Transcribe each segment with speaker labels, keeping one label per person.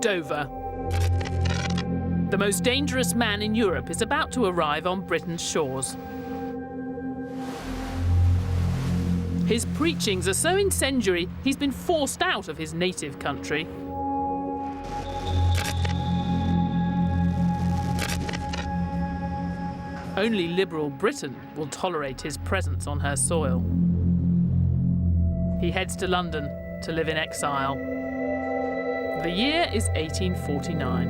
Speaker 1: Dover. The most dangerous man in Europe is about to arrive on Britain's shores. His preachings are so incendiary, he's been forced out of his native country. Only liberal Britain will tolerate his presence on her soil. He heads to London to live in exile. The year is 1849.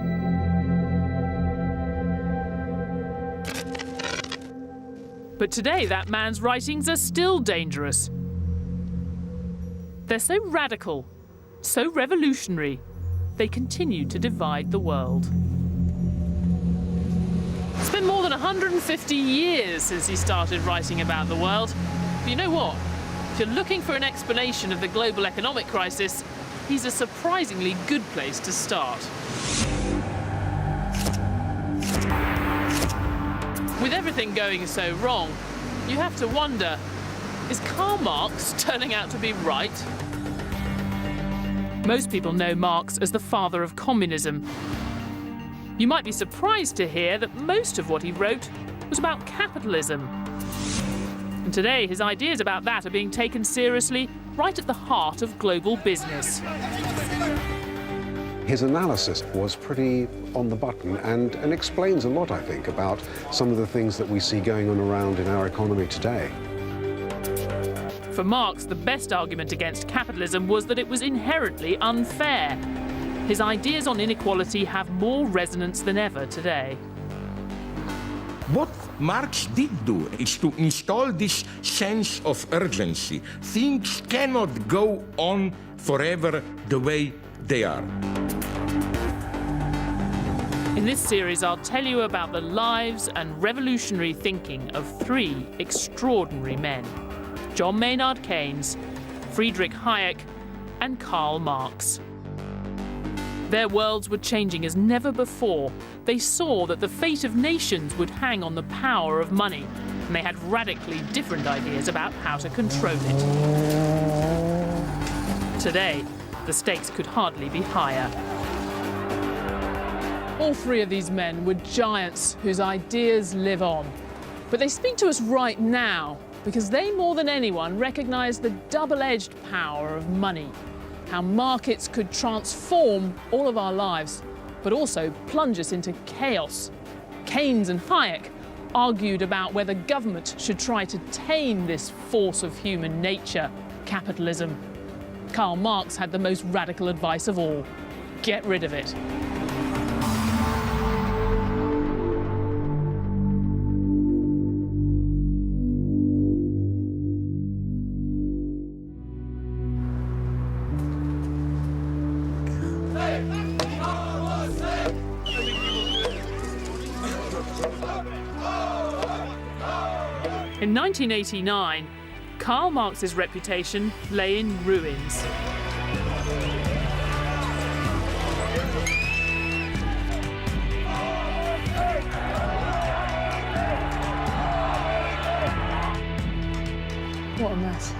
Speaker 1: But today, that man's writings are still dangerous. They're so radical, so revolutionary, they continue to divide the world. It's been more than 150 years since he started writing about the world. But you know what? If you're looking for an explanation of the global economic crisis, he's a surprisingly good place to start. With everything going so wrong, you have to wonder, is Karl Marx turning out to be right? Most people know Marx as the father of communism. You might be surprised to hear that most of what he wrote was about capitalism. And today, his ideas about that are being taken seriously right at the heart of global business.
Speaker 2: His analysis was pretty on the button and explains a lot, I think, about some of the things that we see going on around in our economy today.
Speaker 1: For Marx, the best argument against capitalism was that it was inherently unfair. His ideas on inequality have more resonance than ever today.
Speaker 3: What Marx did do is to install this sense of urgency. Things cannot go on forever the way they are.
Speaker 1: In this series, I'll tell you about the lives and revolutionary thinking of three extraordinary men: John Maynard Keynes, Friedrich Hayek, and Karl Marx. Their worlds were changing as never before. They saw that the fate of nations would hang on the power of money, and they had radically different ideas about how to control it. Today, the stakes could hardly be higher. All three of these men were giants whose ideas live on. But they speak to us right now because they, more than anyone, recognise the double-edged power of money. How markets could transform all of our lives, but also plunge us into chaos. Keynes and Hayek argued about whether government should try to tame this force of human nature, capitalism. Karl Marx had the most radical advice of all: get rid of it. In 1989, Karl Marx's reputation lay in ruins. What a mess.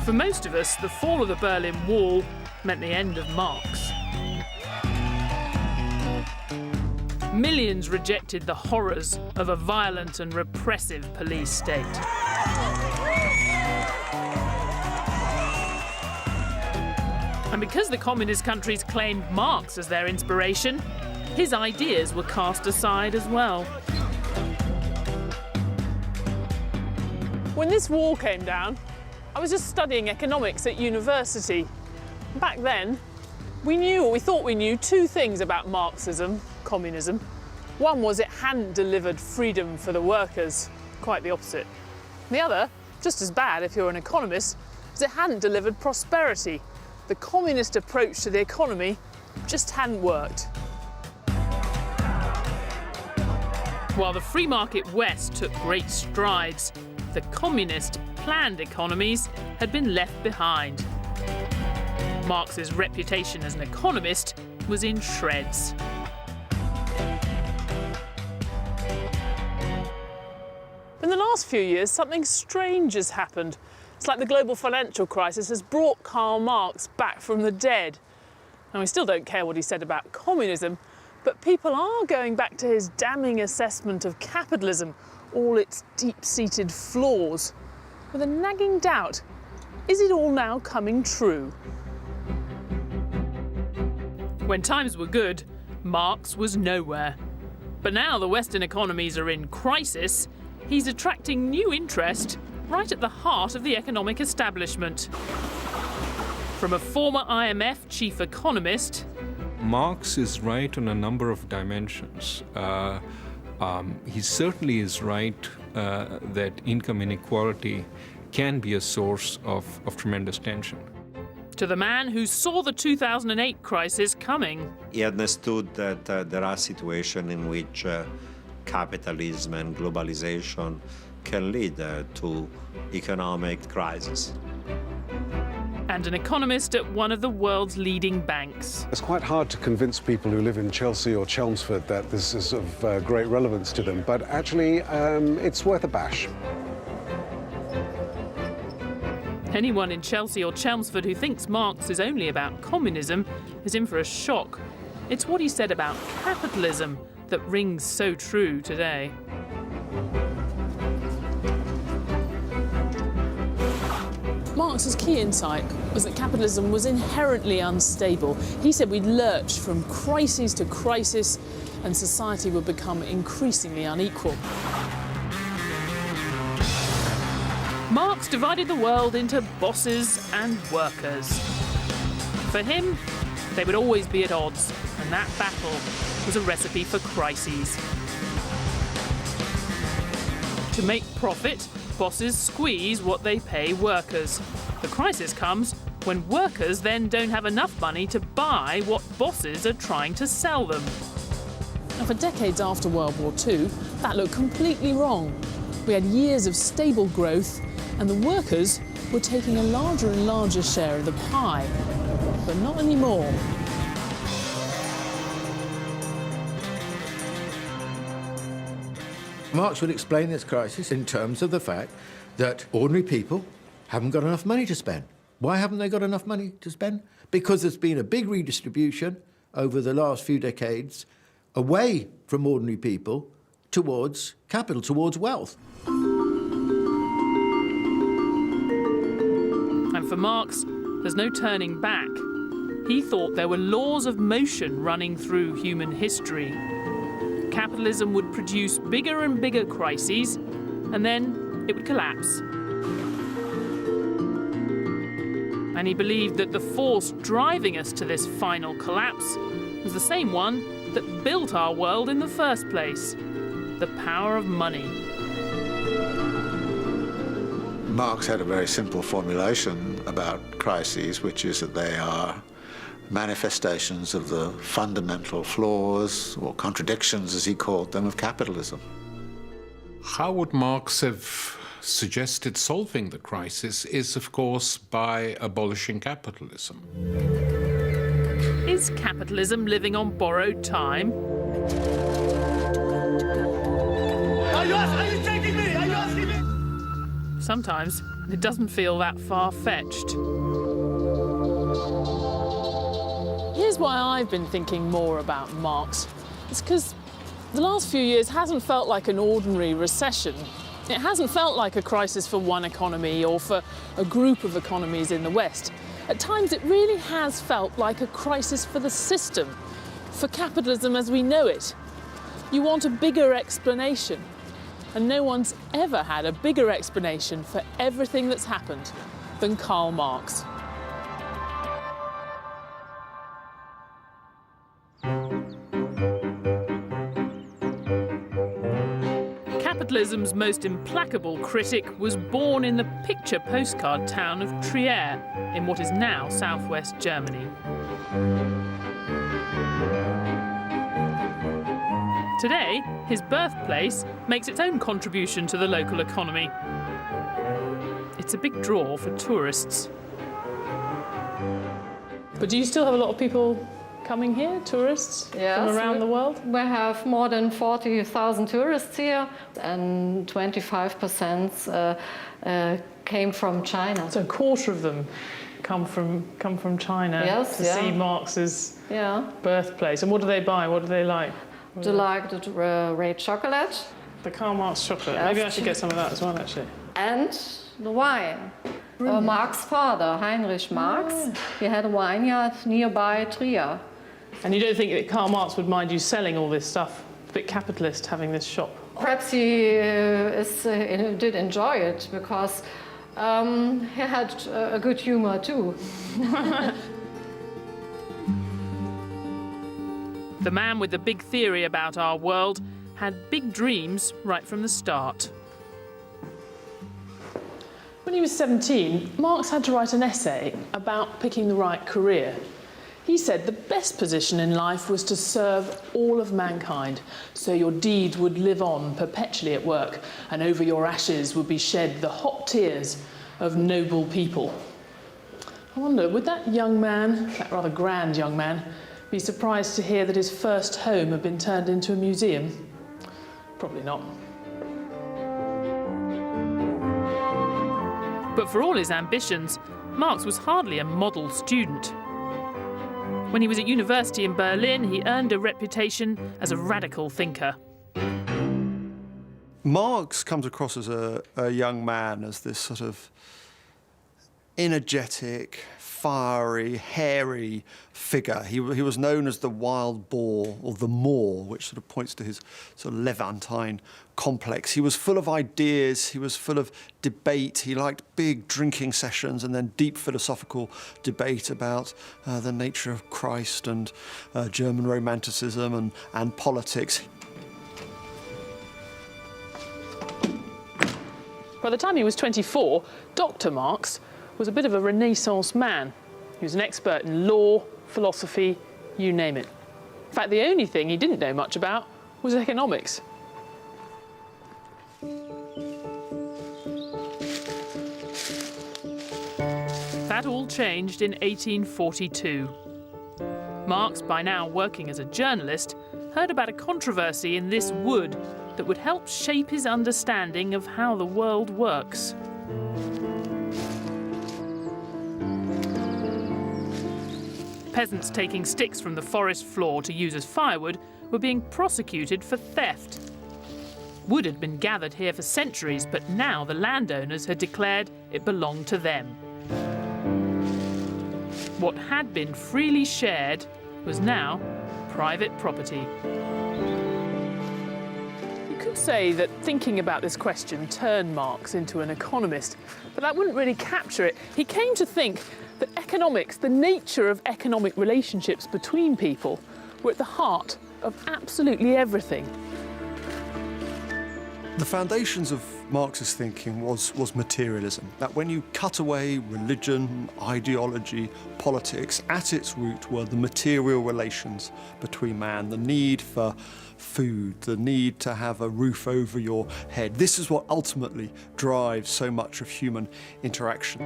Speaker 1: For most of us, the fall of the Berlin Wall meant the end of Marx. Millions rejected the horrors of a violent and repressive police state. And because the communist countries claimed Marx as their inspiration, his ideas were cast aside as well. When this wall came down, I was just studying economics at university. Back then, we thought we knew two things about Marxism, communism. One was it hadn't delivered freedom for the workers, quite the opposite. The other, just as bad if you're an economist, is it hadn't delivered prosperity. The communist approach to the economy just hadn't worked. While the free market West took great strides, the communist planned economies had been left behind. Marx's reputation as an economist was in shreds. In the last few years, something strange has happened. It's like the global financial crisis has brought Karl Marx back from the dead. And we still don't care what he said about communism, but people are going back to his damning assessment of capitalism, all its deep-seated flaws, with a nagging doubt, is it all now coming true? When times were good, Marx was nowhere. But now the Western economies are in crisis, he's attracting new interest right at the heart of the economic establishment. From a former IMF chief economist,
Speaker 4: Marx is right on a number of dimensions. He certainly is right that income inequality can be a source of tremendous tension.
Speaker 1: to the man who saw the 2008 crisis coming.
Speaker 5: He understood that there are situations in which capitalism and globalization can lead to economic crisis.
Speaker 1: And an economist at one of the world's leading banks.
Speaker 2: It's quite hard to convince people who live in Chelsea or Chelmsford that this is of great relevance to them, but actually it's worth a bash.
Speaker 1: Anyone in Chelsea or Chelmsford who thinks Marx is only about communism is in for a shock. It's what he said about capitalism that rings so true today. Marx's key insight was that capitalism was inherently unstable. He said we'd lurch from crisis to crisis and society would become increasingly unequal. Marx divided the world into bosses and workers. For him, they would always be at odds, and that battle was a recipe for crises. To make profit, bosses squeeze what they pay workers. The crisis comes when workers then don't have enough money to buy what bosses are trying to sell them. Now, for decades after World War II, that looked completely wrong. We had years of stable growth, and the workers were taking a larger and larger share of the pie. But not anymore.
Speaker 6: Marx would explain this crisis in terms of the fact that ordinary people haven't got enough money to spend. Why haven't they got enough money to spend? Because there's been a big redistribution over the last few decades away from ordinary people towards capital, towards wealth.
Speaker 1: And for Marx, there's no turning back. He thought there were laws of motion running through human history. Capitalism would produce bigger and bigger crises, and then it would collapse. And he believed that the force driving us to this final collapse was the same one that built our world in the first place: the power of money.
Speaker 7: Marx had a very simple formulation about crises, which is that they are manifestations of the fundamental flaws, or contradictions, as he called them, of capitalism.
Speaker 8: How would Marx have suggested solving the crisis is, of course, by abolishing capitalism.
Speaker 1: Is capitalism living on borrowed time?
Speaker 9: Are you taking me? Are you asking me?
Speaker 1: Sometimes it doesn't feel that far-fetched. Here's why I've been thinking more about Marx. It's because the last few years hasn't felt like an ordinary recession. It hasn't felt like a crisis for one economy or for a group of economies in the West. At times it really has felt like a crisis for the system, for capitalism as we know it. You want a bigger explanation, and no one's ever had a bigger explanation for everything that's happened than Karl Marx. Capitalism's most implacable critic was born in the picture postcard town of Trier, in what is now southwest Germany. Today, his birthplace makes its own contribution to the local economy. It's a big draw for tourists. But do you still have a lot of people coming here, tourists
Speaker 10: Yes,
Speaker 1: from around the world?
Speaker 10: We have more than 40,000 tourists here, and 25% came from China.
Speaker 1: So a quarter of them come from China to see Marx's birthplace. And what do they buy? What do they like?
Speaker 10: Do you like the red chocolate?
Speaker 1: The Karl Marx chocolate.
Speaker 10: Yes.
Speaker 1: Maybe I should get some of that as well, actually.
Speaker 10: And the wine. Marx's father, Heinrich Marx, he had a vineyard nearby Trier.
Speaker 1: And you don't think that Karl Marx would mind you selling all this stuff? A bit capitalist having this shop.
Speaker 10: Perhaps he did enjoy it because he had a good humor too.
Speaker 1: The man with the big theory about our world had big dreams right from the start. When he was 17, Marx had to write an essay about picking the right career. He said the best position in life was to serve all of mankind, so your deed would live on perpetually at work, and over your ashes would be shed the hot tears of noble people. I wonder, would that young man, that rather grand young man, be surprised to hear that his first home had been turned into a museum? Probably not. But for all his ambitions, Marx was hardly a model student. When he was at university in Berlin, he earned a reputation as a radical thinker.
Speaker 11: Marx comes across as a young man, as this sort of energetic, fiery, hairy figure. He was known as the wild boar, or the Moor, which sort of points to his sort of Levantine complex. He was full of ideas, he was full of debate. He liked big drinking sessions and then deep philosophical debate about the nature of Christ and German Romanticism and politics.
Speaker 1: By the time he was 24, Dr. Marx was a bit of a Renaissance man. He was an expert in law, philosophy, you name it. In fact, the only thing he didn't know much about was economics. That all changed in 1842. Marx, by now working as a journalist, heard about a controversy in this wood that would help shape his understanding of how the world works. Peasants taking sticks from the forest floor to use as firewood were being prosecuted for theft. Wood had been gathered here for centuries, but now the landowners had declared it belonged to them. What had been freely shared was now private property. You could say that thinking about this question turned Marx into an economist, but that wouldn't really capture it. He came to think that economics, the nature of economic relationships between people, were at the heart of absolutely everything.
Speaker 11: The foundations of Marx's thinking was materialism, that when you cut away religion, ideology, politics, at its root were the material relations between man, the need for food, the need to have a roof over your head. This is what ultimately drives so much of human interaction.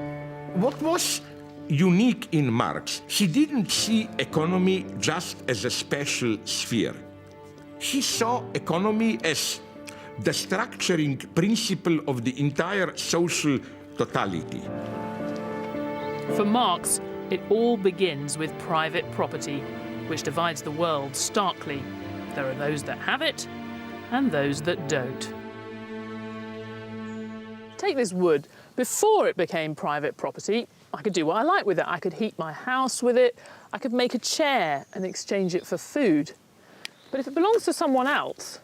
Speaker 3: What was unique in Marx, he didn't see economy just as a special sphere. He saw economy as the structuring principle of the entire social totality.
Speaker 1: For Marx, it all begins with private property, which divides the world starkly. There are those that have it and those that don't. Take this wood. Before it became private property, I could do what I like with it. I could heat my house with it. I could make a chair and exchange it for food. But if it belongs to someone else,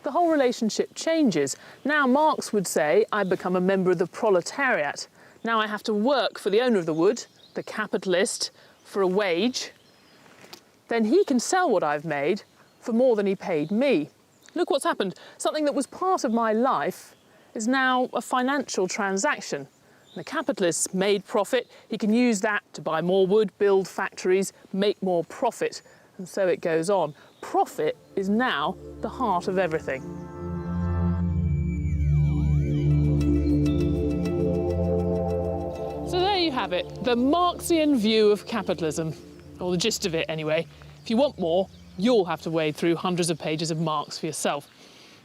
Speaker 1: the whole relationship changes. Now Marx would say, I become a member of the proletariat. Now I have to work for the owner of the wood, the capitalist, for a wage. Then he can sell what I've made for more than he paid me. Look what's happened. Something that was part of my life is now a financial transaction. The capitalist made profit. He can use that to buy more wood, build factories, make more profit. And so it goes on. Profit is now the heart of everything. So there you have it, the Marxian view of capitalism, or the gist of it anyway. If you want more, you'll have to wade through hundreds of pages of Marx for yourself.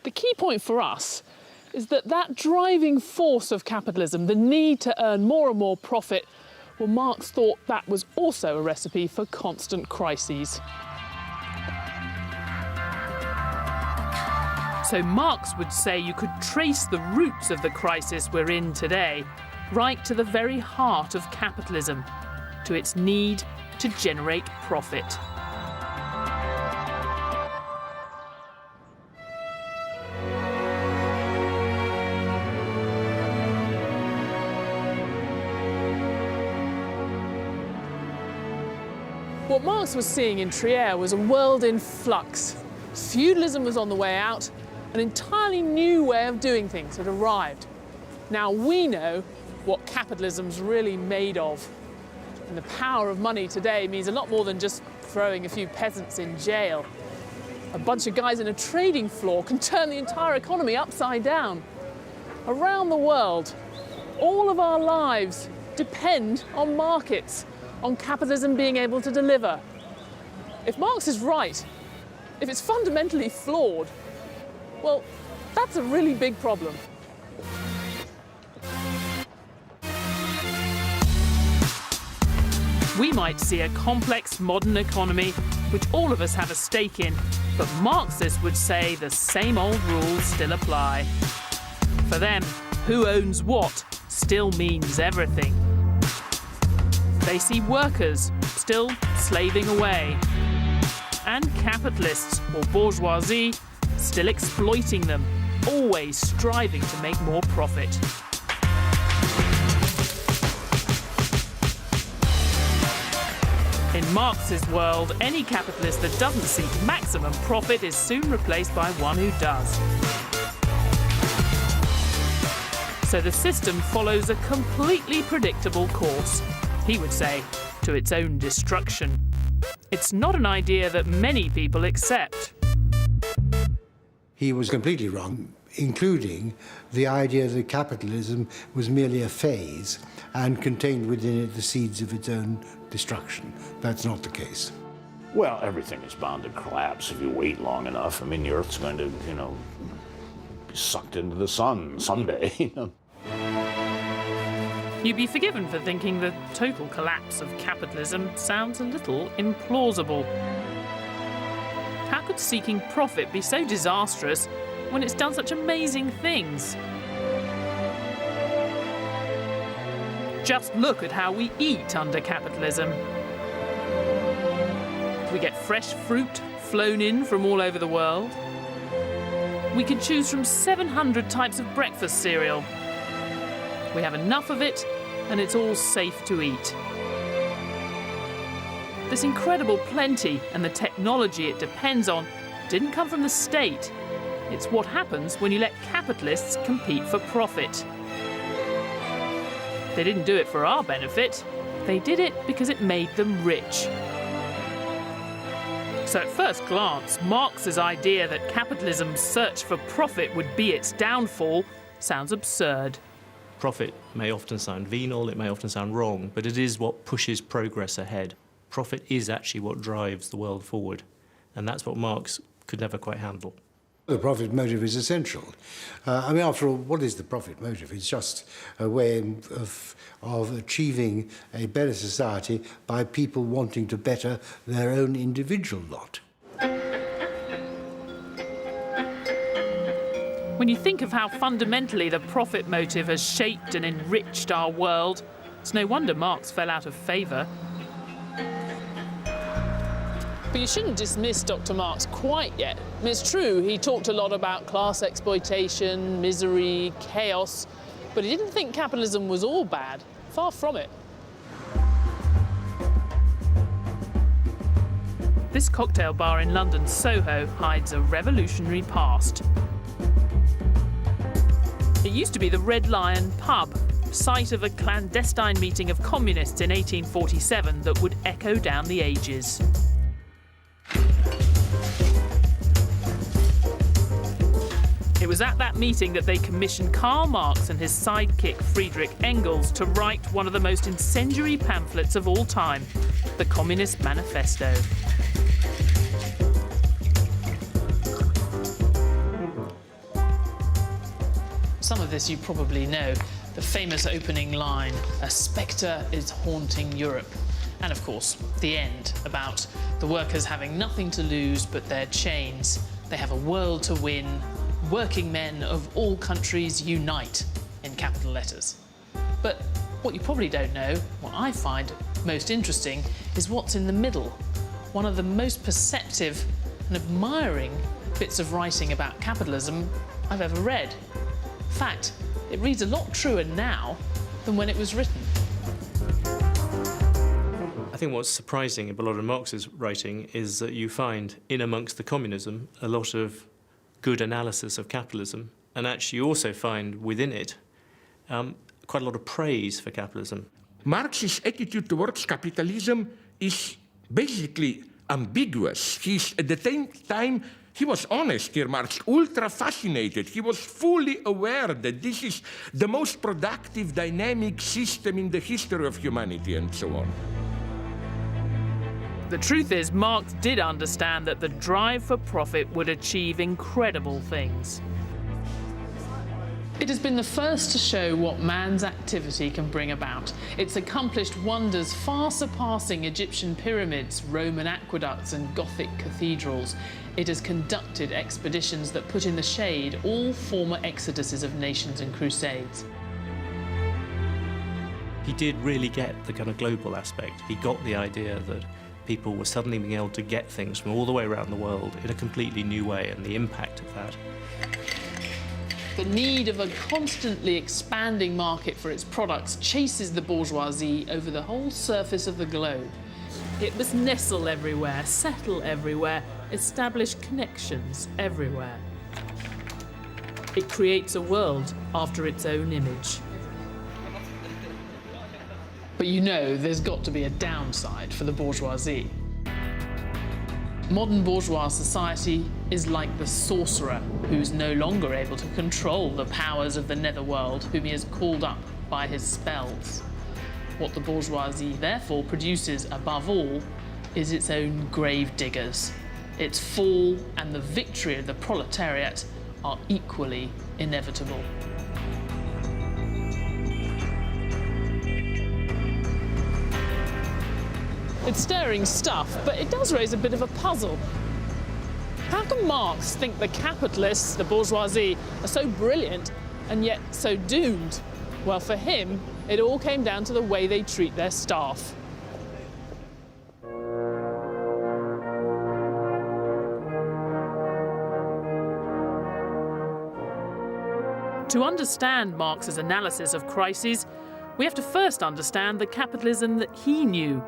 Speaker 1: The key point for us is that that driving force of capitalism, the need to earn more and more profit, well, Marx thought that was also a recipe for constant crises. So Marx would say you could trace the roots of the crisis we're in today right to the very heart of capitalism, to its need to generate profit. What Marx was seeing in Trier was a world in flux. Feudalism was on the way out. An entirely new way of doing things had arrived. Now we know what capitalism's really made of. And the power of money today means a lot more than just throwing a few peasants in jail. A bunch of guys in a trading floor can turn the entire economy upside down. Around the world, all of our lives depend on markets, on capitalism being able to deliver. If Marx is right, if it's fundamentally flawed, well, that's a really big problem. We might see a complex modern economy which all of us have a stake in, but Marxists would say the same old rules still apply. For them, who owns what still means everything. They see workers still slaving away, and capitalists, or bourgeoisie, still exploiting them, always striving to make more profit. In Marx's world, any capitalist that doesn't seek maximum profit is soon replaced by one who does. So the system follows a completely predictable course, he would say, to its own destruction. It's not an idea that many people accept.
Speaker 12: He was completely wrong, including the idea that capitalism was merely a phase and contained within it the seeds of its own destruction. That's not the case.
Speaker 13: Well, everything is bound to collapse if you wait long enough. I mean, the Earth's going to, be sucked into the sun someday.
Speaker 1: You'd be forgiven for thinking the total collapse of capitalism sounds a little implausible. How could seeking profit be so disastrous when it's done such amazing things? Just look at how we eat under capitalism. We get fresh fruit flown in from all over the world. We can choose from 700 types of breakfast cereal. We have enough of it, and it's all safe to eat. This incredible plenty and the technology it depends on didn't come from the state. It's what happens when you let capitalists compete for profit. They didn't do it for our benefit. They did it because it made them rich. So at first glance, Marx's idea that capitalism's search for profit would be its downfall sounds absurd.
Speaker 14: Profit may often sound venal, it may often sound wrong, but it is what pushes progress ahead. Profit is actually what drives the world forward, and that's what Marx could never quite handle.
Speaker 12: The profit motive is essential. After all, what is the profit motive? It's just a way of achieving a better society by people wanting to better their own individual lot.
Speaker 1: When you think of how fundamentally the profit motive has shaped and enriched our world, it's no wonder Marx fell out of favour. But you shouldn't dismiss Dr. Marx quite yet. I mean, it's true, he talked a lot about class exploitation, misery, chaos, but he didn't think capitalism was all bad. Far from it. This cocktail bar in London's Soho hides a revolutionary past. It used to be the Red Lion pub, site of a clandestine meeting of communists in 1847 that would echo down the ages. It was at that meeting that they commissioned Karl Marx and his sidekick Friedrich Engels to write one of the most incendiary pamphlets of all time, the Communist Manifesto. Some of this you probably know. The famous opening line, "A spectre is haunting Europe." And of course, the end, about the workers having nothing to lose but their chains. They have a world to win. Working men of all countries unite, in capital letters. But what you probably don't know, what I find most interesting, is what's in the middle. One of the most perceptive and admiring bits of writing about capitalism I've ever read. In fact, it reads a lot truer now than when it was written.
Speaker 14: I think what's surprising about a lot of Marx's writing is that you find in amongst the communism a lot of good analysis of capitalism, and actually you also find within it quite a lot of praise for capitalism.
Speaker 3: Marx's attitude towards capitalism is basically ambiguous. He's, at the same time, he was honest here, Marx, ultra fascinated. He was fully aware that this is the most productive, dynamic system in the history of humanity, and so on.
Speaker 1: The truth is, Marx did understand that the drive for profit would achieve incredible things. It has been the first to show what man's activity can bring about. It's accomplished wonders far surpassing Egyptian pyramids, Roman aqueducts and Gothic cathedrals. It has conducted expeditions that put in the shade all former exoduses of nations and crusades.
Speaker 14: He did really get the kind of global aspect. He got the idea that people were suddenly being able to get things from all the way around the world in a completely new way, and the impact of that.
Speaker 1: The need of a constantly expanding market for its products chases the bourgeoisie over the whole surface of the globe. It must nestle everywhere, settle everywhere, establish connections everywhere. It creates a world after its own image. But you know, there's got to be a downside for the bourgeoisie. Modern bourgeois society is like the sorcerer who's no longer able to control the powers of the netherworld, whom he has called up by his spells. What the bourgeoisie therefore produces above all is its own grave diggers. Its fall and the victory of the proletariat are equally inevitable. It's stirring stuff, but it does raise a bit of a puzzle. How can Marx think the capitalists, the bourgeoisie, are so brilliant and yet so doomed? Well, for him, it all came down to the way they treat their staff. To understand Marx's analysis of crises, we have to first understand the capitalism that he knew.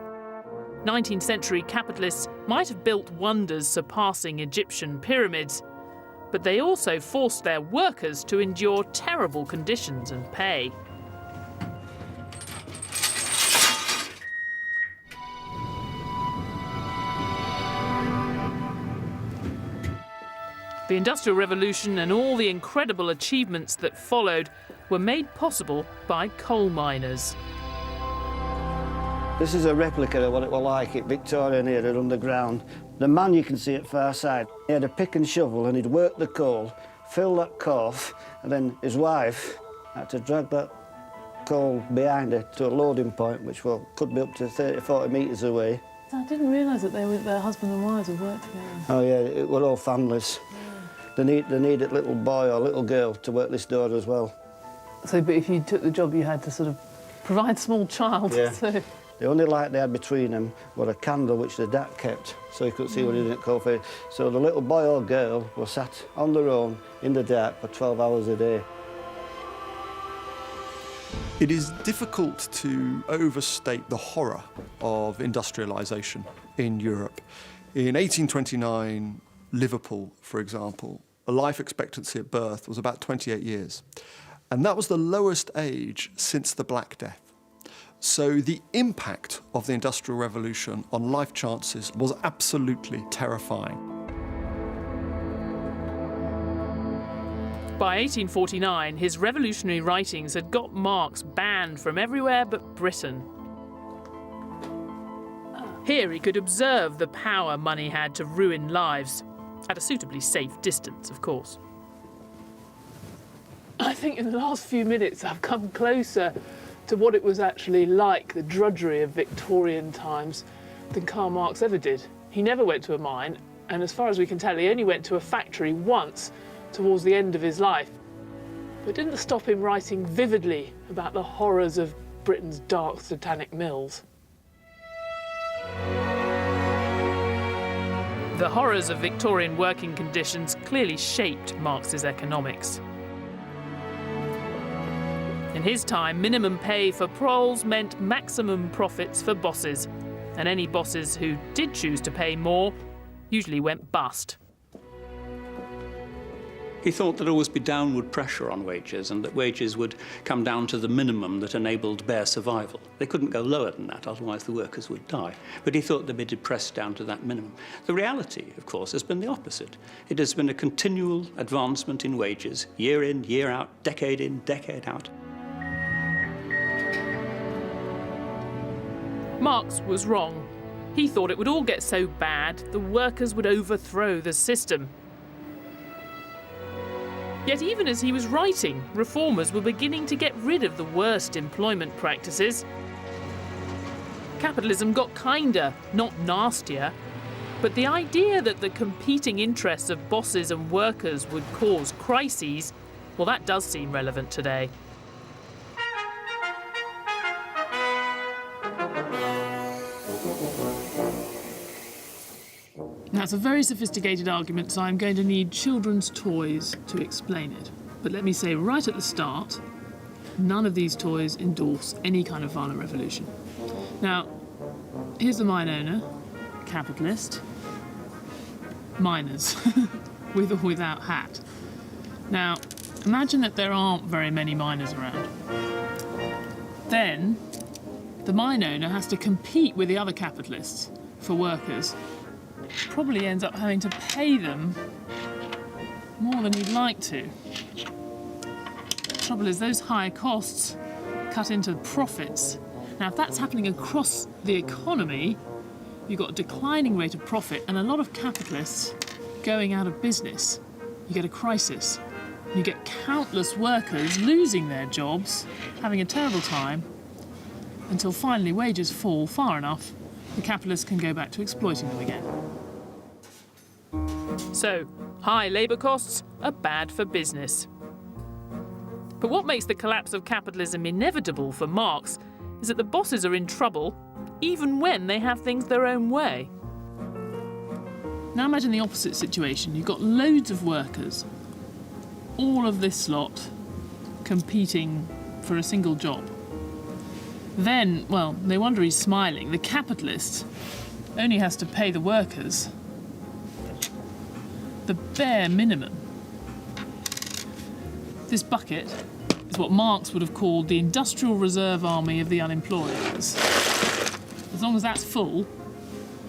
Speaker 1: 19th century capitalists might have built wonders surpassing Egyptian pyramids, but they also forced their workers to endure terrible conditions and pay. The Industrial Revolution and all the incredible achievements that followed were made possible by coal miners.
Speaker 15: This is a replica of what it was like at Victorian era underground. The man you can see at far side, he had a pick and shovel and he'd work the coal, fill that corf, and then his wife had to drag that coal behind her to a loading point, which could be up to 30, 40 metres away.
Speaker 1: I didn't realise that their husband and wives would work together.
Speaker 15: Oh yeah, it were all families. Yeah. They needed a little boy or little girl to work this door as well.
Speaker 1: So, but if you took the job, you had to sort of provide a small child.
Speaker 15: Yeah.
Speaker 1: So.
Speaker 15: The only light they had between them was a candle which the dad kept, so he could see what he didn't call for. So the little boy or girl was sat on their own in the dark for 12 hours a day.
Speaker 11: It is difficult to overstate the horror of industrialisation in Europe. In 1829, Liverpool, for example, a life expectancy at birth was about 28 years. And that was the lowest age since the Black Death. So the impact of the Industrial Revolution on life chances was absolutely terrifying.
Speaker 1: By 1849, his revolutionary writings had got Marx banned from everywhere but Britain. Here he could observe the power money had to ruin lives, at a suitably safe distance, of course. I think in the last few minutes I've come closer to what it was actually like, the drudgery of Victorian times, than Karl Marx ever did. He never went to a mine, and as far as we can tell, he only went to a factory once towards the end of his life. But it didn't stop him writing vividly about the horrors of Britain's dark satanic mills. The horrors of Victorian working conditions clearly shaped Marx's economics. In his time, minimum pay for proles meant maximum profits for bosses, and any bosses who did choose to pay more usually went bust.
Speaker 16: He thought there'd always be downward pressure on wages and that wages would come down to the minimum that enabled bare survival. They couldn't go lower than that, otherwise the workers would die. But he thought they'd be depressed down to that minimum. The reality, of course, has been the opposite. It has been a continual advancement in wages, year in, year out, decade in, decade out.
Speaker 1: Marx was wrong. He thought it would all get so bad the workers would overthrow the system. Yet even as he was writing, reformers were beginning to get rid of the worst employment practices. Capitalism got kinder, not nastier. But the idea that the competing interests of bosses and workers would cause crises, well, that does seem relevant today. Now, it's a very sophisticated argument, so I'm going to need children's toys to explain it. But let me say right at the start, none of these toys endorse any kind of violent revolution. Now, here's the mine owner, capitalist, miners, with or without hat. Now, imagine that there aren't very many miners around. Then, the mine owner has to compete with the other capitalists for workers. Probably ends up having to pay them more than he'd like to. The trouble is, those higher costs cut into profits. Now, if that's happening across the economy, you've got a declining rate of profit and a lot of capitalists going out of business. You get a crisis. You get countless workers losing their jobs, having a terrible time, until finally wages fall far enough the capitalists can go back to exploiting them again. So, high labour costs are bad for business. But what makes the collapse of capitalism inevitable for Marx is that the bosses are in trouble even when they have things their own way. Now imagine the opposite situation. You've got loads of workers, all of this lot competing for a single job. Then, well, no wonder he's smiling. The capitalist only has to pay the workers the bare minimum. This bucket is what Marx would have called the industrial reserve army of the unemployed. As long as that's full,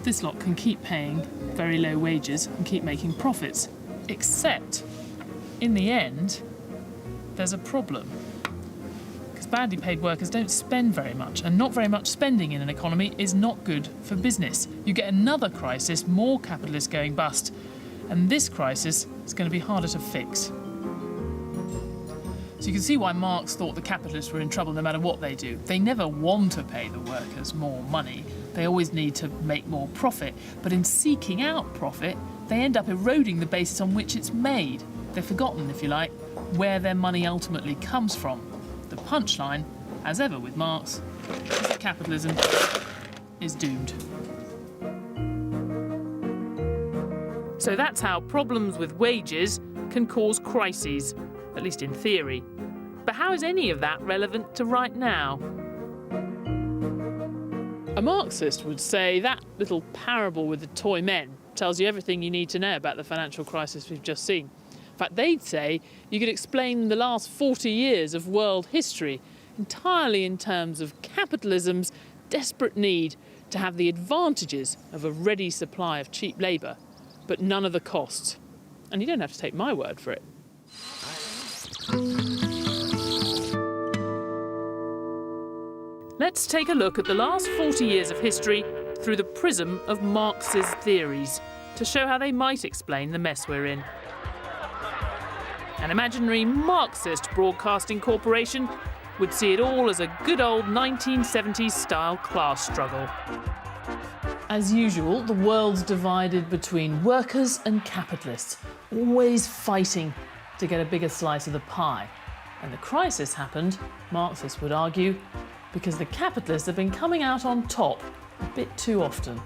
Speaker 1: this lot can keep paying very low wages and keep making profits. Except, in the end, there's a problem. Because badly paid workers don't spend very much, and not very much spending in an economy is not good for business. You get another crisis, more capitalists going bust, and this crisis is going to be harder to fix. So you can see why Marx thought the capitalists were in trouble no matter what they do. They never want to pay the workers more money. They always need to make more profit. But in seeking out profit, they end up eroding the basis on which it's made. They've forgotten, if you like, where their money ultimately comes from. The punchline, as ever with Marx, is that capitalism is doomed. So that's how problems with wages can cause crises, at least in theory. But how is any of that relevant to right now? A Marxist would say that little parable with the toy men tells you everything you need to know about the financial crisis we've just seen. In fact, they'd say you could explain the last 40 years of world history entirely in terms of capitalism's desperate need to have the advantages of a ready supply of cheap labour, but none of the costs. And you don't have to take my word for it. Let's take a look at the last 40 years of history through the prism of Marx's theories to show how they might explain the mess we're in. An imaginary Marxist broadcasting corporation would see it all as a good old 1970s-style class struggle. As usual, the world's divided between workers and capitalists, always fighting to get a bigger slice of the pie. And the crisis happened, Marxists would argue, because the capitalists have been coming out on top a bit too often.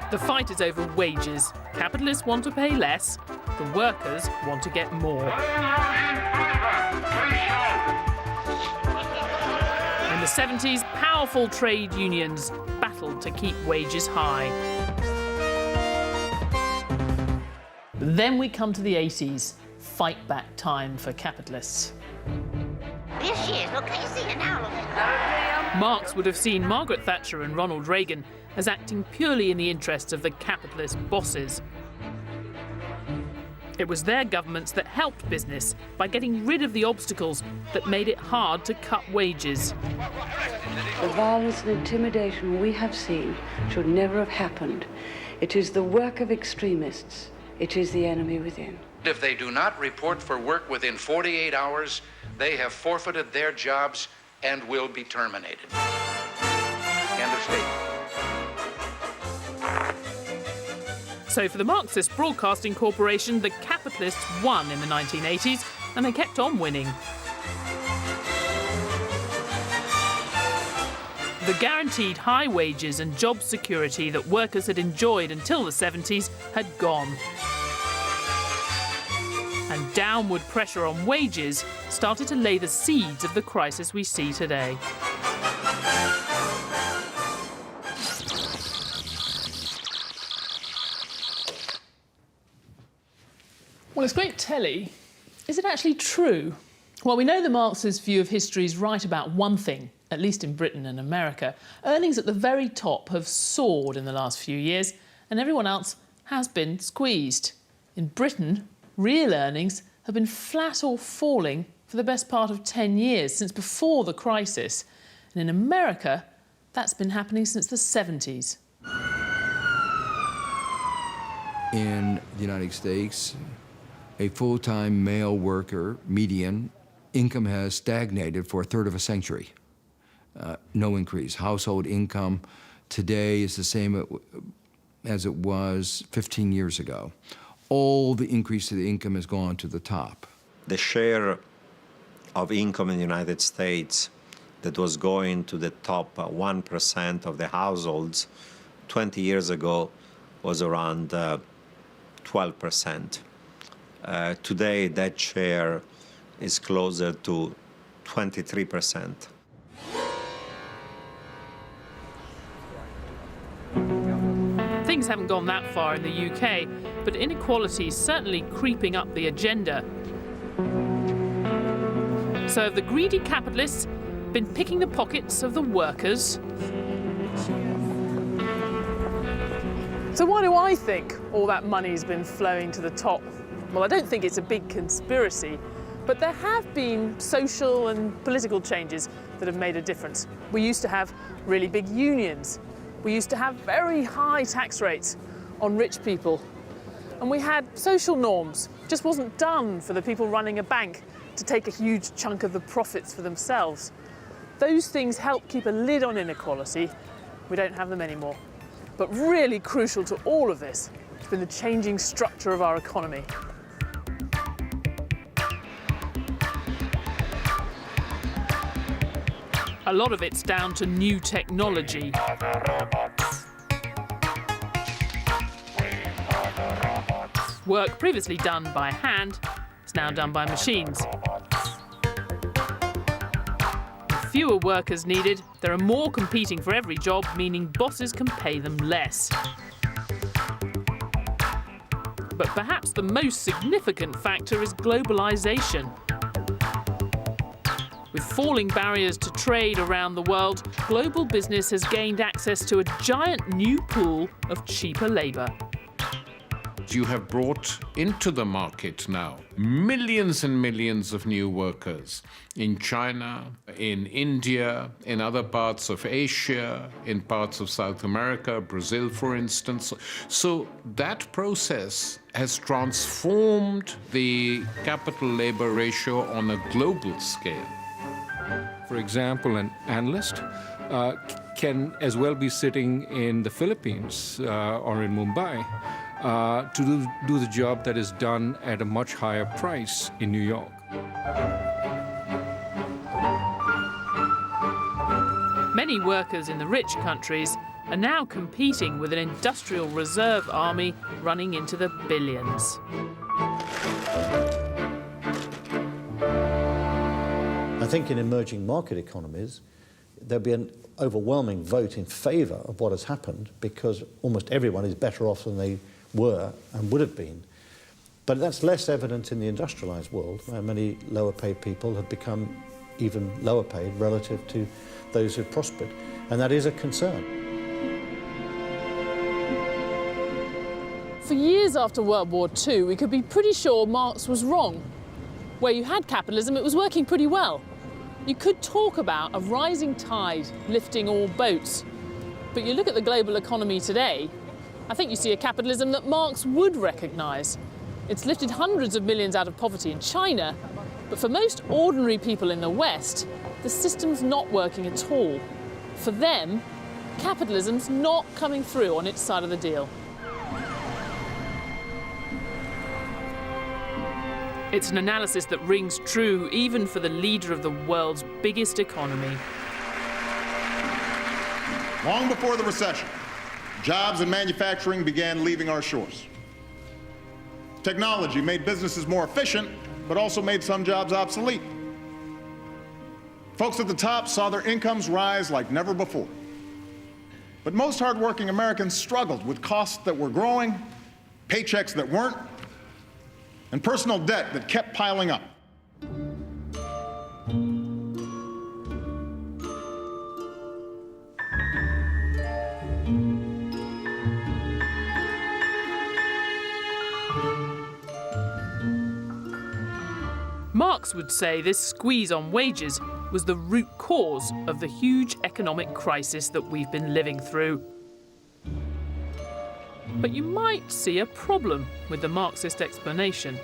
Speaker 1: The fight is over wages. Capitalists want to pay less, the workers want to get more. In the 70s, powerful trade unions battled to keep wages high. Then we come to the 80s, fight back time for capitalists.
Speaker 17: There she is, look, can you see her now? Look.
Speaker 1: Marx would have seen Margaret Thatcher and Ronald Reagan as acting purely in the interests of the capitalist bosses. It was their governments that helped business by getting rid of the obstacles that made it hard to cut wages.
Speaker 18: The violence and intimidation we have seen should never have happened. It is the work of extremists. It is the enemy within.
Speaker 19: If they do not report for work within 48 hours, they have forfeited their jobs and will be terminated. End of statement.
Speaker 1: So for the Marxist Broadcasting Corporation, the capitalists won in the 1980s, and they kept on winning. The guaranteed high wages and job security that workers had enjoyed until the 70s had gone. And downward pressure on wages started to lay the seeds of the crisis we see today. Well, it's great telly. Is it actually true? Well, we know the Marxist view of history is right about one thing, at least in Britain and America. Earnings at the very top have soared in the last few years, and everyone else has been squeezed. In Britain, real earnings have been flat or falling for the best part of 10 years, since before the crisis. And in America, that's been happening since the 70s.
Speaker 20: In the United States, a full-time male worker, median, income has stagnated for a third of a century. No increase. Household income today is the same as it was 15 years ago. All the increase of the income has gone to the top.
Speaker 5: The share of income in the United States that was going to the top 1% of the households 20 years ago was around 12%. Today, that share is closer to 23%.
Speaker 1: Things haven't gone that far in the UK, but inequality is certainly creeping up the agenda. So have the greedy capitalists been picking the pockets of the workers? So why do I think all that money's been flowing to the top? Well, I don't think it's a big conspiracy, but there have been social and political changes that have made a difference. We used to have really big unions. We used to have very high tax rates on rich people. And we had social norms. It just wasn't done for the people running a bank to take a huge chunk of the profits for themselves. Those things help keep a lid on inequality. We don't have them anymore. But really crucial to all of this has been the changing structure of our economy. A lot of it's down to new technology. Work previously done by hand is now done by machines. With fewer workers needed, there are more competing for every job, meaning bosses can pay them less. But perhaps the most significant factor is globalization. With falling barriers to trade around the world, global business has gained access to a giant new pool of cheaper labour.
Speaker 8: you have brought into the market now millions and millions of new workers in China, in India, in other parts of Asia, in parts of South America, Brazil, for instance. So that process has transformed the capital-labor ratio on a global scale.
Speaker 4: For example, an analyst can as well be sitting in the Philippines or in Mumbai to do the job that is done at a much higher price in New York.
Speaker 1: Many workers in the rich countries are now competing with an industrial reserve army running into the billions.
Speaker 6: I think in emerging market economies, there'll be an overwhelming vote in favour of what has happened because almost everyone is better off than they were and would have been. But that's less evident in the industrialised world, where many lower paid people have become even lower paid relative to those who've prospered. And that is a concern.
Speaker 1: For years after World War II, we could be pretty sure Marx was wrong. Where you had capitalism, it was working pretty well. You could talk about a rising tide lifting all boats. But you look at the global economy today, I think you see a capitalism that Marx would recognise. It's lifted hundreds of millions out of poverty in China, but for most ordinary people in the West, the system's not working at all. For them, capitalism's not coming through on its side of the deal. It's an analysis that rings true even for the leader of the world's biggest economy.
Speaker 21: Long before the recession, jobs and manufacturing began leaving our shores. Technology made businesses more efficient, but also made some jobs obsolete. Folks at the top saw their incomes rise like never before. But most hardworking Americans struggled with costs that were growing, paychecks that weren't, and personal debt that kept piling up.
Speaker 1: Marx would say this squeeze on wages was the root cause of the huge economic crisis that we've been living through. But you might see a problem with the Marxist explanation.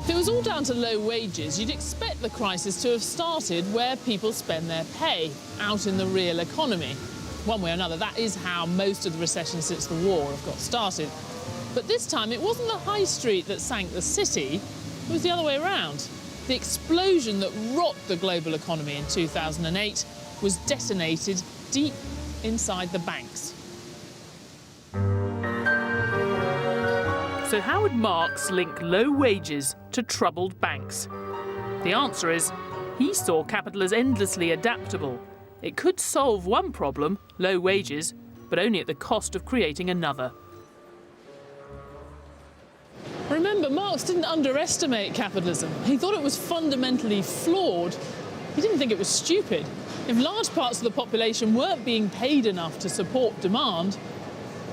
Speaker 1: If it was all down to low wages, you'd expect the crisis to have started where people spend their pay, out in the real economy. One way or another, that is how most of the recessions since the war have got started. But this time, it wasn't the high street that sank the city, it was the other way around. The explosion that rocked the global economy in 2008 was detonated deep inside the banks. So how would Marx link low wages to troubled banks? The answer is, he saw capital as endlessly adaptable. It could solve one problem, low wages, but only at the cost of creating another. Remember, Marx didn't underestimate capitalism. He thought it was fundamentally flawed. He didn't think it was stupid. If large parts of the population weren't being paid enough to support demand,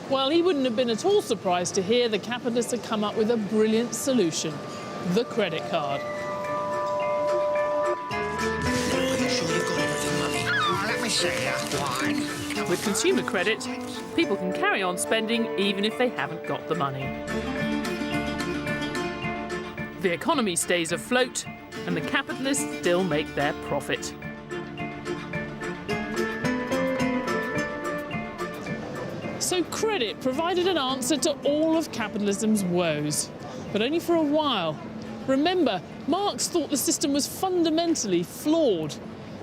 Speaker 1: well, he wouldn't have been at all surprised to hear the capitalists had come up with a brilliant solution, the credit card.
Speaker 17: Let me see that wine.
Speaker 1: With consumer credit, people can carry on spending even if they haven't got the money. The economy stays afloat, and the capitalists still make their profit. So credit provided an answer to all of capitalism's woes, but only for a while. Remember, Marx thought the system was fundamentally flawed.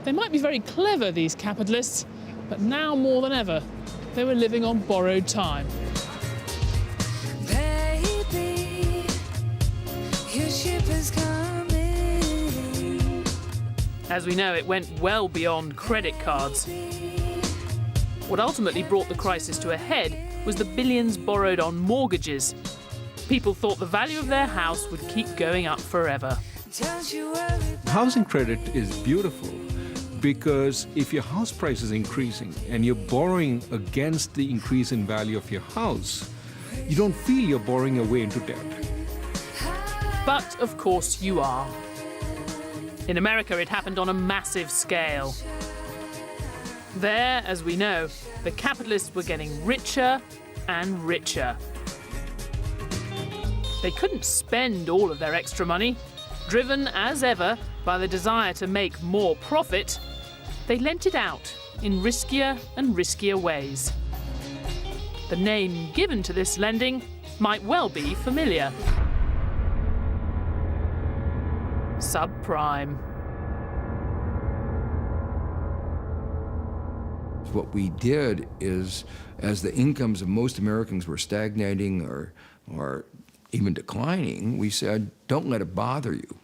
Speaker 1: They might be very clever, these capitalists, but now more than ever, they were living on borrowed time.
Speaker 22: Baby, your ship is coming.
Speaker 1: As we know, it went well beyond credit cards. What ultimately brought the crisis to a head was the billions borrowed on mortgages. People thought the value of their house would keep going up forever.
Speaker 4: Housing credit is beautiful because if your house price is increasing and you're borrowing against the increase in value of your house, you don't feel you're borrowing your way into debt.
Speaker 1: But of course you are. In America, it happened on a massive scale. There, as we know, the capitalists were getting richer and richer. They couldn't spend all of their extra money. Driven, as ever, by the desire to make more profit, they lent it out in riskier and riskier ways. The name given to this lending might well be familiar. Subprime.
Speaker 20: What we did is, as the incomes of most Americans were stagnating or even declining, we said, don't let it bother you.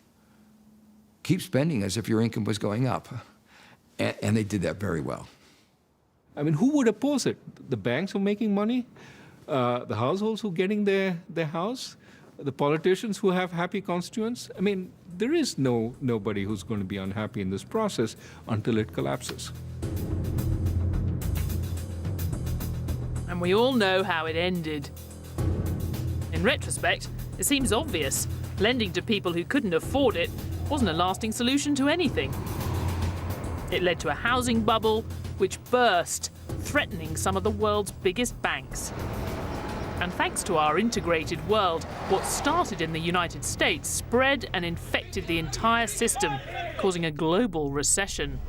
Speaker 20: Keep spending as if your income was going up. And they did that very well.
Speaker 4: I mean, who would oppose it? The banks who are making money? The households who are getting their house? The politicians who have happy constituents? I mean, there is nobody who's going to be unhappy in this process until it collapses.
Speaker 1: And we all know how it ended. In retrospect, it seems obvious. Lending to people who couldn't afford it wasn't a lasting solution to anything. It led to a housing bubble which burst, threatening some of the world's biggest banks. And thanks to our integrated world, what started in the United States spread and infected the entire system, causing a global recession.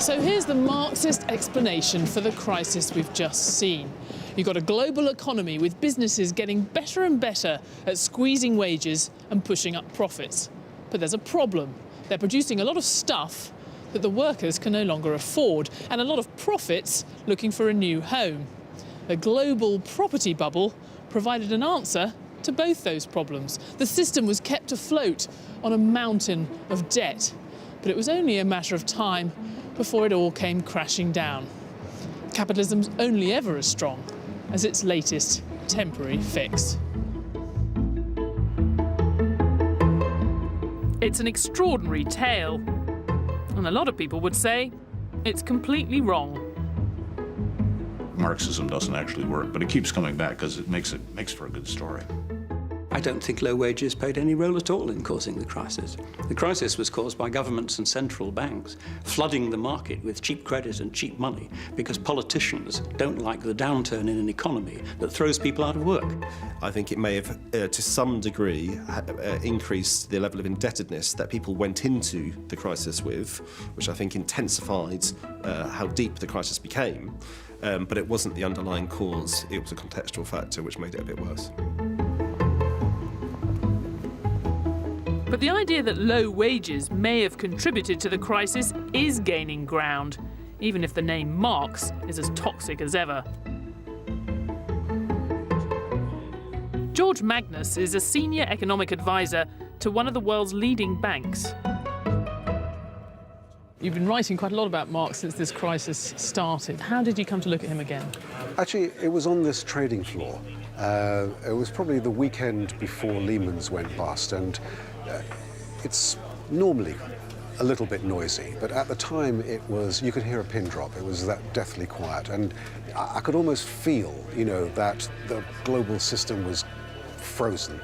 Speaker 1: So here's the Marxist explanation for the crisis we've just seen. You've got a global economy with businesses getting better and better at squeezing wages and pushing up profits. But there's a problem. They're producing a lot of stuff that the workers can no longer afford, and a lot of profits looking for a new home. The global property bubble provided an answer to both those problems. The system was kept afloat on a mountain of debt, but it was only a matter of time before it all came crashing down. Capitalism's only ever as strong as its latest temporary fix. It's an extraordinary tale, and a lot of people would say it's completely wrong.
Speaker 13: Marxism doesn't actually work, but it keeps coming back because it makes for a good story.
Speaker 16: I don't think low wages played any role at all in causing the crisis. The crisis was caused by governments and central banks flooding the market with cheap credit and cheap money because politicians don't like the downturn in an economy that throws people out of work.
Speaker 2: I think it may have, to some degree, increased the level of indebtedness that people went into the crisis with, which I think intensified how deep the crisis became. But it wasn't the underlying cause, it was a contextual factor which made it a bit worse.
Speaker 1: But the idea that low wages may have contributed to the crisis is gaining ground, even if the name Marx is as toxic as ever. George Magnus is a senior economic advisor to one of the world's leading banks. You've been writing quite a lot about Marx since this crisis started. How did you come to look at him again?
Speaker 7: Actually, it was on this trading floor. It was probably the weekend before Lehman's went bust, and it's normally a little bit noisy, but at the time it was, you could hear a pin drop. It was that deathly quiet, and I could almost feel, that the global system was frozen.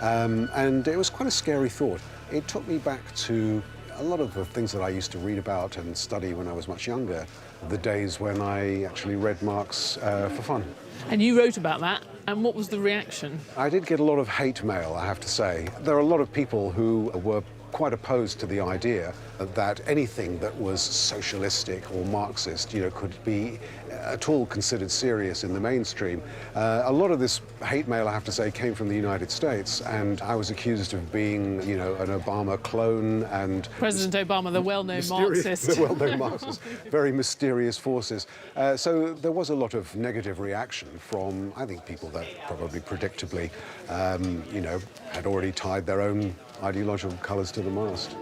Speaker 7: And it was quite a scary thought. It took me back to a lot of the things that I used to read about and study when I was much younger, the days when I actually read Marx for fun.
Speaker 1: And you wrote about that, and what was the reaction?
Speaker 7: I did get a lot of hate mail, I have to say. There are a lot of people who were quite opposed to the idea that anything that was socialistic or Marxist, could be at all considered serious in the mainstream. A lot of this hate mail, I have to say, came from the United States, and I was accused of being, an Obama clone and...
Speaker 1: President Obama, the well-known Marxist.
Speaker 7: The well-known Marxist. Very mysterious forces. So there was a lot of negative reaction from, I think, people that probably predictably, had already tied their own ideological colours to the mast.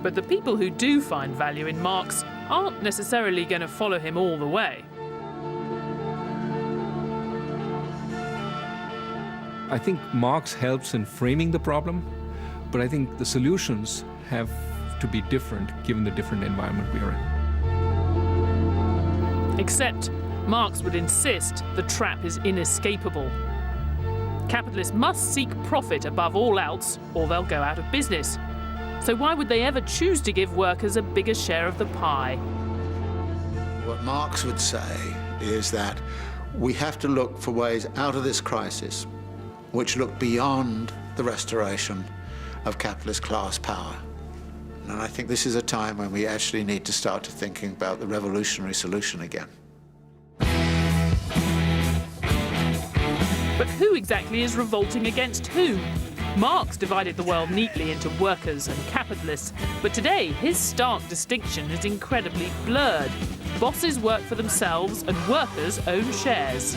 Speaker 1: But the people who do find value in Marx aren't necessarily going to follow him all the way.
Speaker 4: I think Marx helps in framing the problem, but I think the solutions have to be different given the different environment we are in.
Speaker 1: Except Marx would insist the trap is inescapable. Capitalists must seek profit above all else, or they'll go out of business. So why would they ever choose to give workers a bigger share of the pie?
Speaker 6: What Marx would say is that we have to look for ways out of this crisis which look beyond the restoration of capitalist class power. And I think this is a time when we actually need to start to thinking about the revolutionary solution again.
Speaker 1: But who exactly is revolting against who? Marx divided the world neatly into workers and capitalists, but today his stark distinction is incredibly blurred. Bosses work for themselves and workers own shares.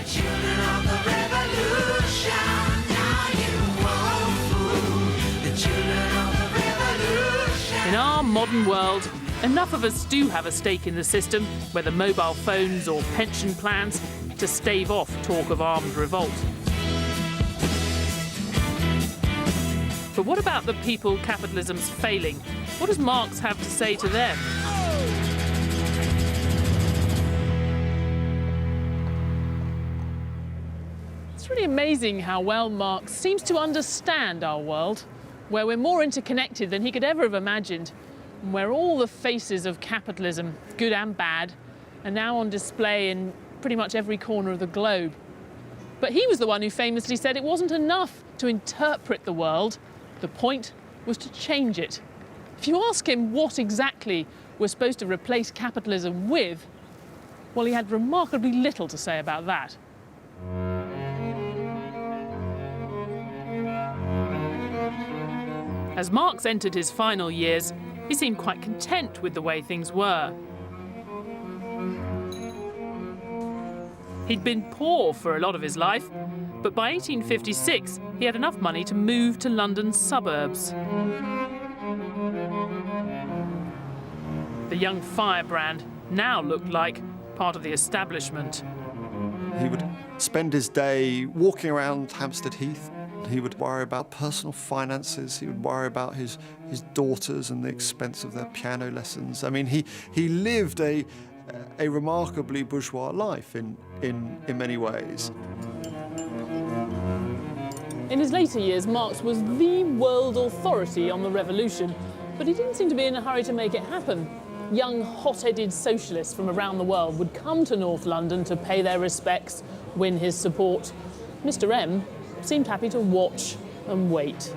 Speaker 1: In our modern world, enough of us do have a stake in the system, whether mobile phones or pension plans, to stave off talk of armed revolt. But what about the people capitalism's failing? What does Marx have to say to them? It's really amazing how well Marx seems to understand our world, where we're more interconnected than he could ever have imagined, and where all the faces of capitalism, good and bad, are now on display in pretty much every corner of the globe. But he was the one who famously said it wasn't enough to interpret the world. The point was to change it. If you ask him what exactly we're supposed to replace capitalism with, well, he had remarkably little to say about that. As Marx entered his final years, he seemed quite content with the way things were. He'd been poor for a lot of his life, but by 1856 he had enough money to move to London's suburbs. The young firebrand now looked like part of the establishment.
Speaker 11: He would spend his day walking around Hampstead Heath. He would worry about personal finances. He would worry about his daughters and the expense of their piano lessons. I mean, he lived a remarkably bourgeois life in many ways.
Speaker 1: In his later years, Marx was the world authority on the revolution, but he didn't seem to be in a hurry to make it happen. Young, hot-headed socialists from around the world would come to North London to pay their respects, win his support. Mr. M seemed happy to watch and wait.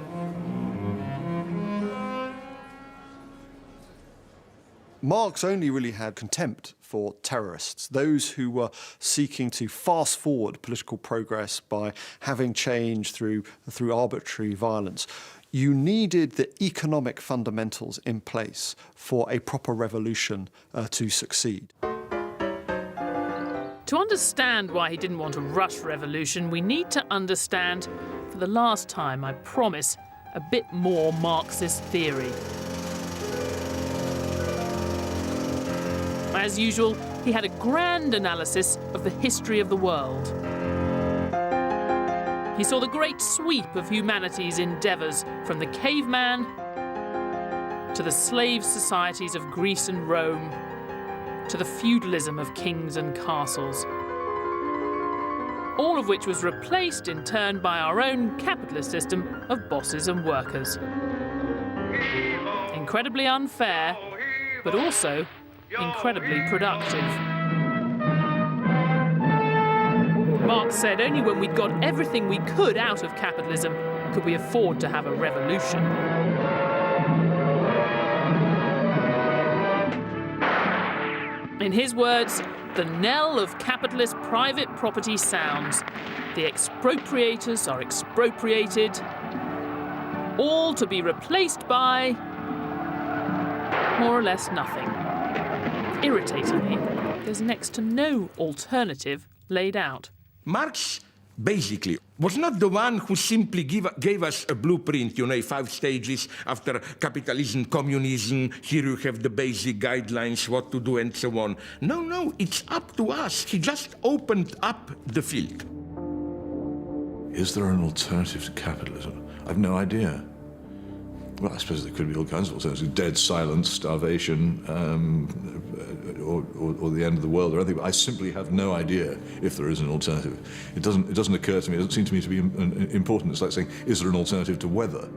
Speaker 11: Marx only really had contempt for terrorists, those who were seeking to fast forward political progress by having change through arbitrary violence. You needed the economic fundamentals in place for a proper revolution to succeed.
Speaker 1: To understand why he didn't want a rush revolution, we need to understand, for the last time, I promise, a bit more Marxist theory. As usual, he had a grand analysis of the history of the world. He saw the great sweep of humanity's endeavours, from the caveman to the slave societies of Greece and Rome, to the feudalism of kings and castles, all of which was replaced in turn by our own capitalist system of bosses and workers. Incredibly unfair, but also incredibly productive. Marx said only when we'd got everything we could out of capitalism could we afford to have a revolution. In his words, the knell of capitalist private property sounds. The expropriators are expropriated, all to be replaced by more or less nothing. Irritatingly, there's next to no alternative laid out.
Speaker 3: Marx, basically, was not the one who simply gave us a blueprint, 5 stages after capitalism, communism, here you have the basic guidelines, what to do, and so on. No, it's up to us. He just opened up the field.
Speaker 9: Is there an alternative to capitalism? I've no idea. Well, I suppose there could be all kinds of alternatives: dead silence, starvation, or the end of the world, or anything. But I simply have no idea if there is an alternative. It doesn't occur to me. It doesn't seem to me to be important. It's like saying, is there an alternative to weather?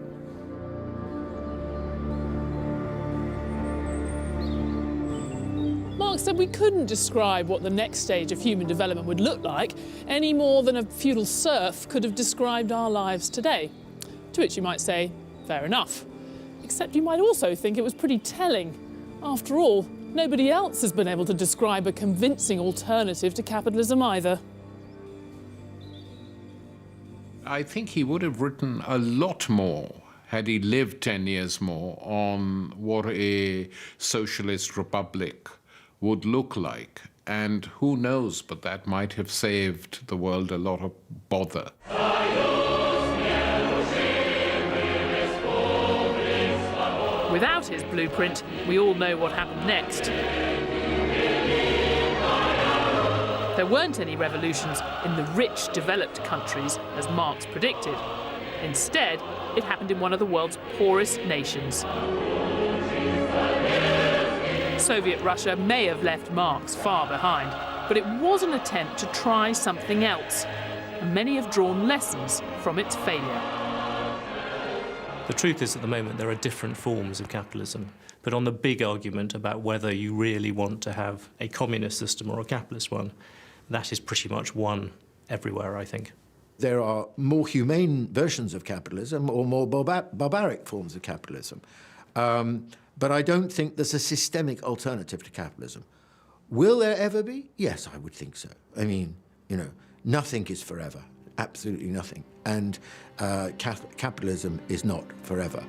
Speaker 1: Marx said we couldn't describe what the next stage of human development would look like any more than a feudal serf could have described our lives today. To which you might say, fair enough. Except you might also think it was pretty telling. After all, nobody else has been able to describe a convincing alternative to capitalism either.
Speaker 8: I think he would have written a lot more had he lived 10 years more on what a socialist republic would look like. And who knows, but that might have saved the world a lot of bother.
Speaker 1: Without his blueprint, we all know what happened next. There weren't any revolutions in the rich, developed countries, as Marx predicted. Instead, it happened in one of the world's poorest nations. Soviet Russia may have left Marx far behind, but it was an attempt to try something else, and many have drawn lessons from its failure.
Speaker 14: The truth is, at the moment, there are different forms of capitalism. But on the big argument about whether you really want to have a communist system or a capitalist one, that is pretty much won everywhere, I think.
Speaker 6: There are more humane versions of capitalism or more barbaric forms of capitalism. But I don't think there's a systemic alternative to capitalism. Will there ever be? Yes, I would think so. I mean, you know, nothing is forever. Absolutely nothing. And capitalism is not forever.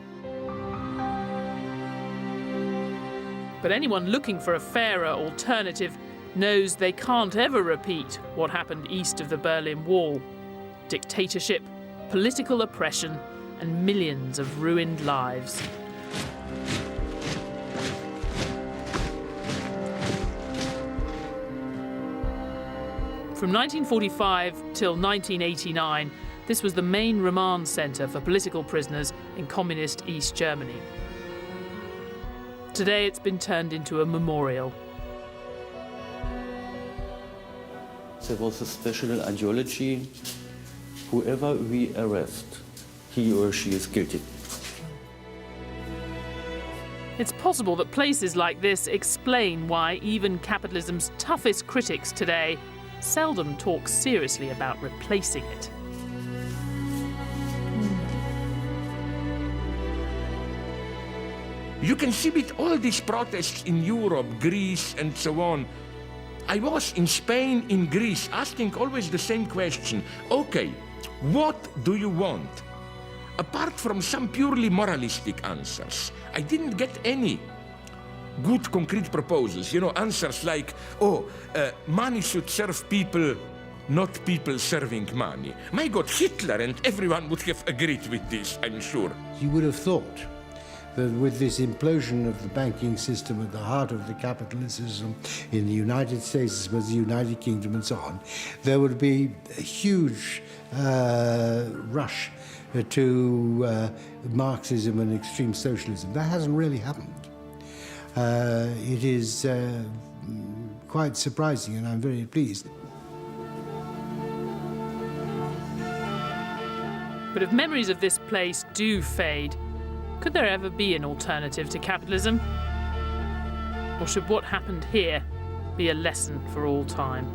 Speaker 1: But anyone looking for a fairer alternative knows they can't ever repeat what happened east of the Berlin Wall. Dictatorship, political oppression, and millions of ruined lives. From 1945 till 1989, this was the main remand centre for political prisoners in communist East Germany. Today it's been turned into a memorial.
Speaker 10: There was a special ideology: whoever we arrest, he or she is guilty.
Speaker 1: It's possible that places like this explain why even capitalism's toughest critics today seldom talk seriously about replacing it.
Speaker 3: You can see with all these protests in Europe, Greece, and so on. I was in Spain, in Greece, asking always the same question. Okay, what do you want? Apart from some purely moralistic answers, I didn't get any good concrete proposals. You know, answers like, money should serve people, not people serving money. My God, Hitler and everyone would have agreed with this, I'm sure.
Speaker 12: You would have thought that with this implosion of the banking system at the heart of the capitalism in the United States, as well as the United Kingdom and so on, there would be a huge rush to Marxism and extreme socialism. That hasn't really happened. It is quite surprising, and I'm very pleased.
Speaker 1: But if memories of this place do fade, could there ever be an alternative to capitalism? Or should what happened here be a lesson for all time?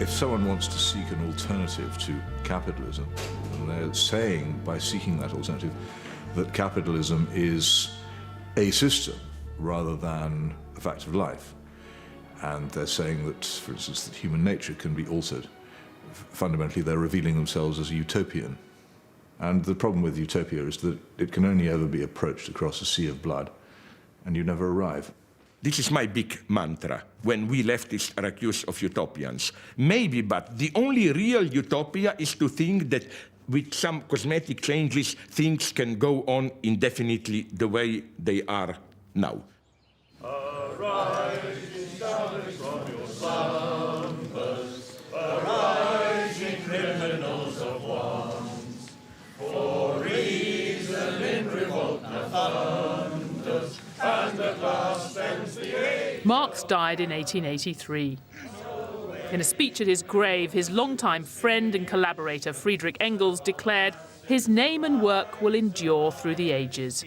Speaker 9: If someone wants to seek an alternative to capitalism, and they're saying by seeking that alternative that capitalism is a system rather than a fact of life, and they're saying that, for instance, that human nature can be altered, fundamentally they're revealing themselves as a utopian. And the problem with utopia is that it can only ever be approached across a sea of blood, and you never arrive.
Speaker 3: This is my big mantra when we leftists are accused of utopians. Maybe, but the only real utopia is to think that with some cosmetic changes, things can go on indefinitely the way they are now.
Speaker 22: Arise, establish from your slumbers, arise, ye criminals of want, for reason in revolt.
Speaker 1: Marx died in 1883. In a speech at his grave, his longtime friend and collaborator Friedrich Engels declared, "His name and work will endure through the ages."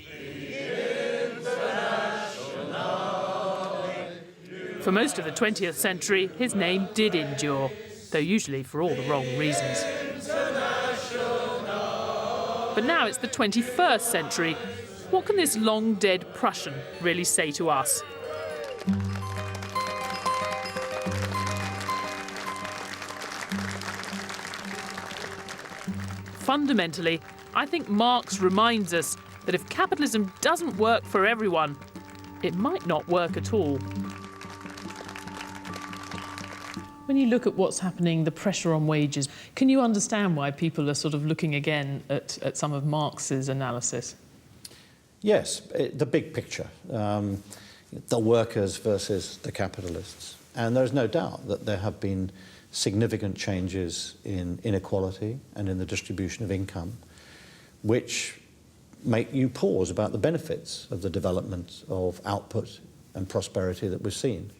Speaker 1: For most of the 20th century, his name did endure, though usually for all the wrong reasons. But now it's the 21st century. What can this long-dead Prussian really say to us? Fundamentally, I think Marx reminds us that if capitalism doesn't work for everyone, it might not work at all. When you look at what's happening, the pressure on wages, can you understand why people are sort of looking again at some of Marx's analysis?
Speaker 15: Yes, the big picture, the workers versus the capitalists. And there's no doubt that there have been significant changes in inequality and in the distribution of income, which make you pause about the benefits of the development of output and prosperity that we've seen.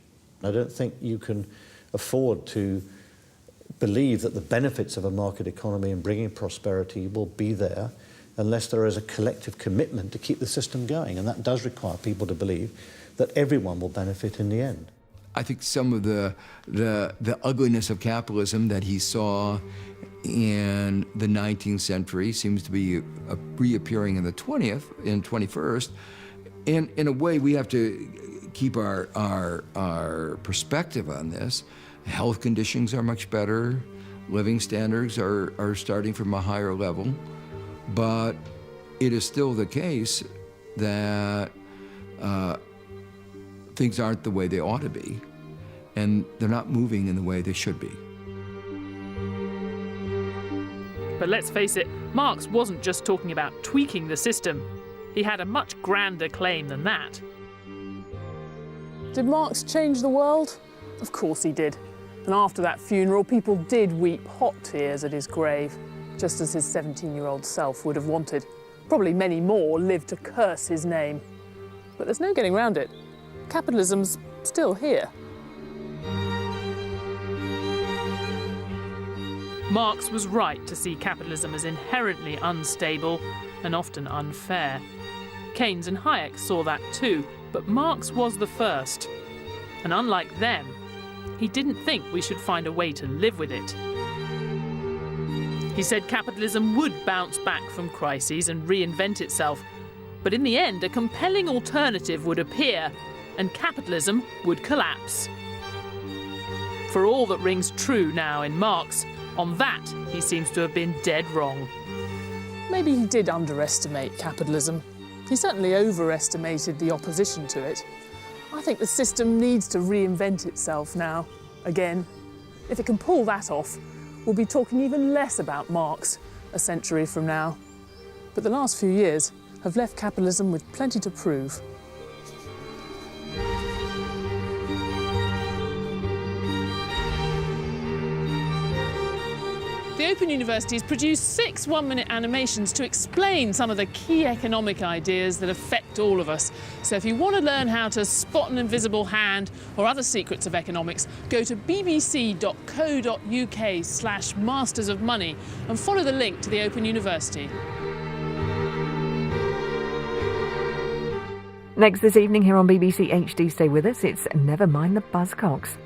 Speaker 15: I don't think you can afford to believe that the benefits of a market economy and bringing prosperity will be there unless there is a collective commitment to keep the system going. And that does require people to believe that everyone will benefit in the end.
Speaker 20: I think some of the ugliness of capitalism that he saw in the 19th century seems to be reappearing in the 20th and 21st. And in a way, we have to keep our perspective on this. Health conditions are much better. Living standards are starting from a higher level. But it is still the case that things aren't the way they ought to be, and they're not moving in the way they should be.
Speaker 1: But let's face it, Marx wasn't just talking about tweaking the system. He had a much grander claim than that. Did Marx change the world? Of course he did. And after that funeral, people did weep hot tears at his grave, just as his 17-year-old self would have wanted. Probably many more lived to curse his name. But there's no getting around it. Capitalism's still here. Marx was right to see capitalism as inherently unstable and often unfair. Keynes and Hayek saw that too, but Marx was the first. And unlike them, he didn't think we should find a way to live with it. He said capitalism would bounce back from crises and reinvent itself, but in the end, a compelling alternative would appear, and capitalism would collapse. For all that rings true now in Marx, on that he seems to have been dead wrong. Maybe he did underestimate capitalism. He certainly overestimated the opposition to it. I think the system needs to reinvent itself now, again. If it can pull that off, we'll be talking even less about Marx a century from now. But the last few years have left capitalism with plenty to prove. The Open University's produced 6 one-minute animations to explain some of the key economic ideas that affect all of us. So if you want to learn how to spot an invisible hand or other secrets of economics, go to bbc.co.uk/Masters of Money and follow the link to the Open University.
Speaker 18: Next this evening here on BBC HD, stay with us, it's Never Mind the Buzzcocks.